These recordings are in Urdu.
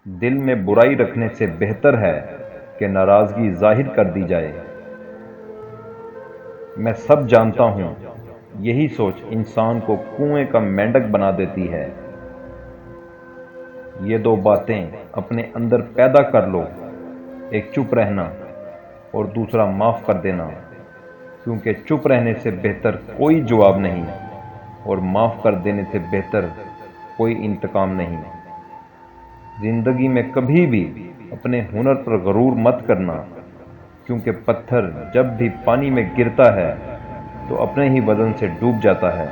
دل میں برائی رکھنے سے بہتر ہے کہ ناراضگی ظاہر کر دی جائے۔ میں سب جانتا ہوں، یہی سوچ انسان کو کنویں کا مینڈک بنا دیتی ہے۔ یہ دو باتیں اپنے اندر پیدا کر لو، ایک چپ رہنا اور دوسرا معاف کر دینا، کیونکہ چپ رہنے سے بہتر کوئی جواب نہیں اور معاف کر دینے سے بہتر کوئی انتقام نہیں۔ زندگی میں کبھی بھی اپنے ہنر پر غرور مت کرنا، کیونکہ پتھر جب بھی پانی میں گرتا ہے تو اپنے ہی وزن سے ڈوب جاتا ہے۔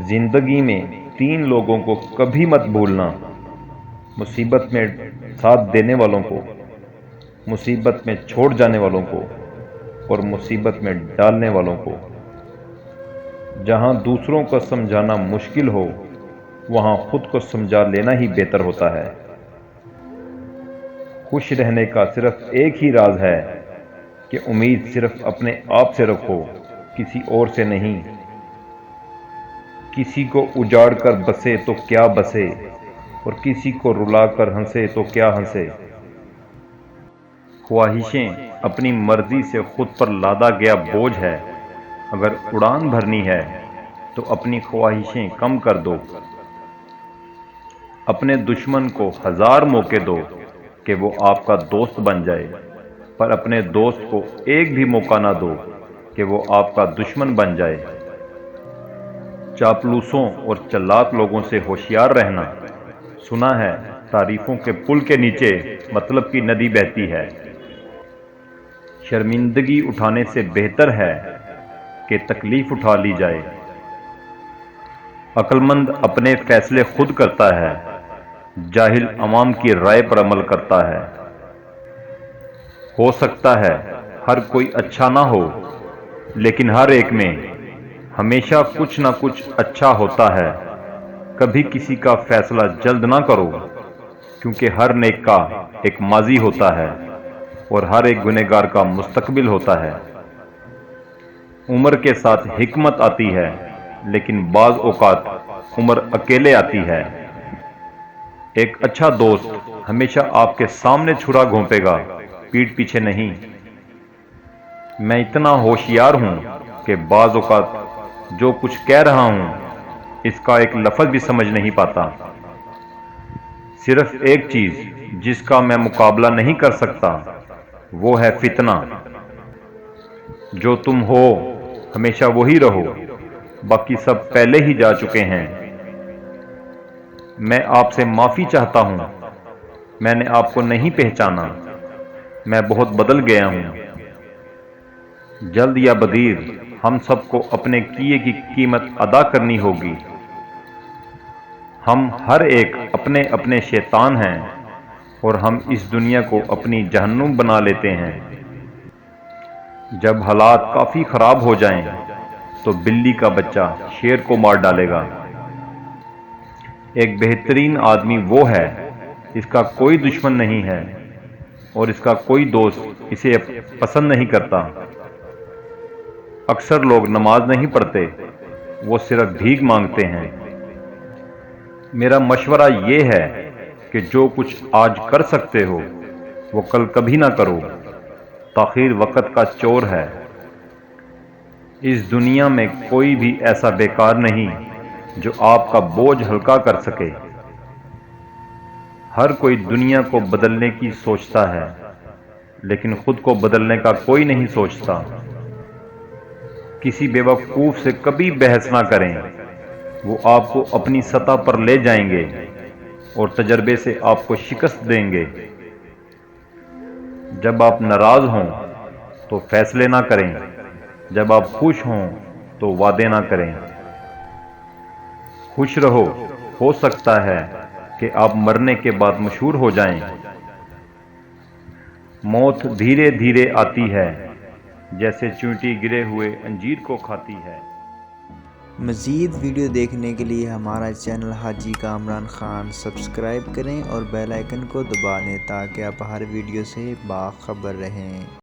زندگی میں 3 لوگوں کو کبھی مت بھولنا: مصیبت میں ساتھ دینے والوں کو، مصیبت میں چھوڑ جانے والوں کو اور مصیبت میں ڈالنے والوں کو۔ جہاں دوسروں کو سمجھانا مشکل ہو، وہاں خود کو سمجھا لینا ہی بہتر ہوتا ہے۔ خوش رہنے کا صرف ایک ہی راز ہے کہ امید صرف اپنے آپ سے رکھو، کسی اور سے نہیں۔ کسی کو اجاڑ کر بسے تو کیا بسے، اور کسی کو رلا کر ہنسے تو کیا ہنسے۔ خواہشیں اپنی مرضی سے خود پر لادا گیا بوجھ ہے۔ اگر اڑان بھرنی ہے تو اپنی خواہشیں کم کر دو۔ اپنے دشمن کو 1000 موقع دو کہ وہ آپ کا دوست بن جائے، پر اپنے دوست کو ایک بھی موقع نہ دو کہ وہ آپ کا دشمن بن جائے۔ چاپلوسوں اور چلاک لوگوں سے ہوشیار رہنا۔ سنا ہے تعریفوں کے پل کے نیچے مطلب کی ندی بہتی ہے۔ شرمندگی اٹھانے سے بہتر ہے کہ تکلیف اٹھا لی جائے۔ عقل مند اپنے فیصلے خود کرتا ہے، جاہل عوام کی رائے پر عمل کرتا ہے۔ ہو سکتا ہے ہر کوئی اچھا نہ ہو، لیکن ہر ایک میں ہمیشہ کچھ نہ کچھ اچھا ہوتا ہے۔ کبھی کسی کا فیصلہ جلد نہ کرو، کیونکہ ہر نیک کا ایک ماضی ہوتا ہے اور ہر ایک گنہگار کا مستقبل ہوتا ہے۔ عمر کے ساتھ حکمت آتی ہے، لیکن بعض اوقات عمر اکیلے آتی ہے۔ ایک اچھا دوست ہمیشہ آپ کے سامنے چھرا گھونپے گا، پیٹھ پیچھے نہیں۔ میں اتنا ہوشیار ہوں کہ بعض اوقات جو کچھ کہہ رہا ہوں اس کا ایک لفظ بھی سمجھ نہیں پاتا۔ صرف ایک چیز جس کا میں مقابلہ نہیں کر سکتا وہ ہے فتنہ۔ جو تم ہو ہمیشہ وہی رہو، باقی سب پہلے ہی جا چکے ہیں۔ میں آپ سے معافی چاہتا ہوں، میں نے آپ کو نہیں پہچانا، میں بہت بدل گیا ہوں۔ جلد یا بدیر ہم سب کو اپنے کیے کی قیمت ادا کرنی ہوگی۔ ہم ہر ایک اپنے اپنے شیطان ہیں اور ہم اس دنیا کو اپنی جہنم بنا لیتے ہیں۔ جب حالات کافی خراب ہو جائیں تو بلی کا بچہ شیر کو مار ڈالے گا۔ ایک بہترین آدمی وہ ہے اس کا کوئی دشمن نہیں ہے اور اس کا کوئی دوست اسے پسند نہیں کرتا۔ اکثر لوگ نماز نہیں پڑھتے، وہ صرف بھیک مانگتے ہیں۔ میرا مشورہ یہ ہے کہ جو کچھ آج کر سکتے ہو وہ کل کبھی نہ کرو، تاخیر وقت کا چور ہے۔ اس دنیا میں کوئی بھی ایسا بیکار نہیں جو آپ کا بوجھ ہلکا کر سکے۔ ہر کوئی دنیا کو بدلنے کی سوچتا ہے، لیکن خود کو بدلنے کا کوئی نہیں سوچتا۔ کسی بیوقوف سے کبھی بحث نہ کریں، وہ آپ کو اپنی سطح پر لے جائیں گے اور تجربے سے آپ کو شکست دیں گے۔ جب آپ ناراض ہوں تو فیصلے نہ کریں، جب آپ خوش ہوں تو وعدے نہ کریں۔ خوش رہو، ہو سکتا ہے کہ آپ مرنے کے بعد مشہور ہو جائیں۔ موت دھیرے دھیرے آتی ہے، جیسے چونٹی گرے ہوئے انجیر کو کھاتی ہے۔ مزید ویڈیو دیکھنے کے لیے ہمارا چینل حاجی کامران خان سبسکرائب کریں اور بیل آئیکن کو دبا دیں تاکہ آپ ہر ویڈیو سے باخبر رہیں۔